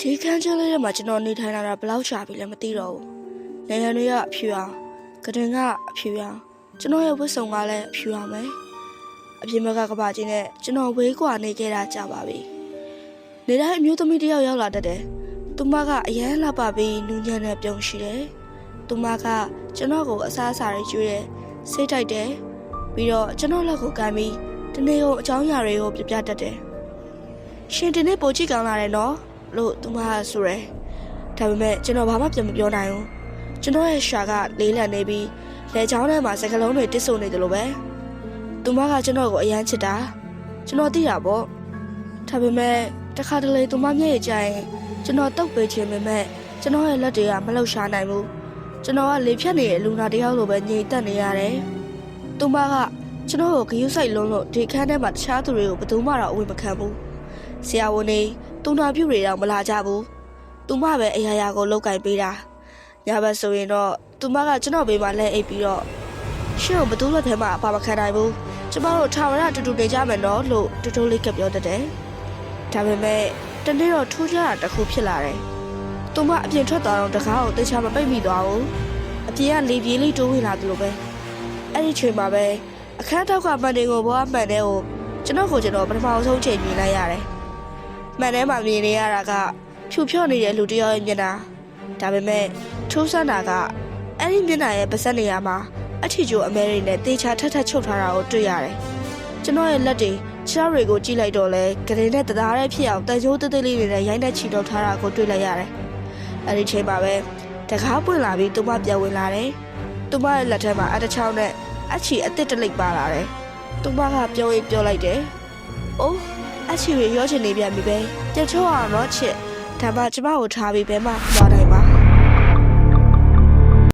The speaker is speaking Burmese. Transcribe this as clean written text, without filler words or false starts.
ဒီခန်းကျလေးထဲမှာကျွန်တော်နေထိုင်လာတာဘယ်လောက်ရှာပြီလဲမသိတော့ဘူး။နေရတွေကအဖြူအောင်ကတင်ကအဖြူအောင်ကျွန်တော်ရဲ့ဝတ်စုံကလည်းအဖြူအောင်ပဲ။အပြင်ဘက်ကကဘာကြီးနဲ့ကျွန်တော်ဝေးကွာနေခဲ့တာကြာပါပြီ။နေတိုင်းအမျိုးသမီးတစ်ယောက်ရောက်လာတတ်တယ်။သူမကအရန်လှပပြီးနူးညံ့တဲ့ပြုံးရှိတယ်။သူမကကျွန်တော်ကိုအစားအစာတွေကျွေးတယ်။စိတ်တိုက်တယ်။ပြီးတော့ကျွန်တော်လက်ကိုကန်ပြီးဒီနေ့ကိုအကြောင်းအရာတွေကိုပြပြတတ်တယ်။ရှင်ဒီနေ့ပိုကြည့်ကောင်းလာတယ်နော်။လို့သူမကဆိုရယ်ဒါပေမဲ့ကျွန်တော်ဘာမှပြန်မပြောနိုင်ဘူးကျွန်တော်ရဲ့ရှာကလေးလံနေပြီးလက်ချောင်းထဲမှာစကလုံးတွေတစ်ဆုံနေတယ်လို့ပဲသူမကကျွန်တော်ကိုအယမ်းချစ်တာကျွန်တော်သိတာပေါ့ဒါပေမဲ့တခါတလေသူမမျက်ရည်ကျရင်ကျွန်တော်တုတ်ပေးခြင်းပေမဲ့ကျွန်တော်ရဲ့လက်တွေကမလှုပ်ရှားနိုင်ဘူးကျွန်တော်ကလေဖြတ်နေတဲ့လူနာတယောက်လိုပဲညှိတက်နေရတယ်သူမကကျွန်တော်ကိုဂရုစိုက်လုံးလို့ဒီခန်းထဲမှာတခြားသူတွေကိုဘယ်သူမှတော့အဝေမခံဘူးဆရာဝန်တွေသူနာပြုတွေတော့မလာကြဘူးသူမပဲအရာရာကိုလောက်ကင်ပေးတာညဘက်ဆိုရင်တော့သူမကကျွန်တော်ဘေးမှာလဲအိပ်ပြီးတော့ရှင့်ကိုဘသူ့လက်ထဲမှာအပါမခံနိုင်ဘူးကျမတို့ထာဝရတူတူနေကြမယ်နော်လို့တူတူလေးကပြောတတ်တယ်ဒါပေမဲ့တနေ့တော့ထူးခြားတာတစ်ခုဖြစ်လာတယ်သူမအပြင်ထွက်သွားတော့တကားကိုတေချာမပိတ်မိသွားဘူးအပြင်ကလေပြေးလေးတိုးဝင်လာသလိုပဲအဲ့ဒီချိန်မှာပဲအခန်းထောက်ကမန်တင်ကိုဘောကမှန်တဲ့ကိုကျွန်တော်ပထမဆုံးချိန်မြင်လိုက်ရတယ်မှန်ထဲမှာမြင်နေရတာကဖြူဖြော့နေတဲ့လူတစ်ယောက်ရဲ့မျက်နှာဒါပေမဲ့ထိုးဆန်းတာကအဲ့ဒီမျက်နှာရဲ့ပါးစပ်နေရာမှာအထီကျိုးအမဲတွေနဲ့တေချာထပ်ချုပ်ထားတာကိုတွေ့ရတယ်ကျွန်တော်ရဲ့လက်တွေခြေထောက်တွေကိုကြည့်လိုက်တော့လဲဂရင်နဲ့တသားရဲဖြစ်အောင်တန်ချိုးသေးသေးလေးတွေနဲ့ရိုင်းတဲ့ချီတော့ထားတာကိုတွေ့လိုက်ရတယ်အဲ့ဒီချိန်မှာပဲတကားပွင့်လာပြီးသူမပြန်ဝင်လာတယ်သူမရဲ့လက်ထဲမှာအတချောင်းနဲ့အချီအစ်စ်တလိပ်ပါလာတယ်သူမကပြောလိုက်တယ်အိုးအချီရရောချင်နေပြန်ပြီပဲကြက်ချောအောင်တော့ချစ်ဒါမှကျမကိုထားပြီးဘဲမှသွားနိုင်ပါ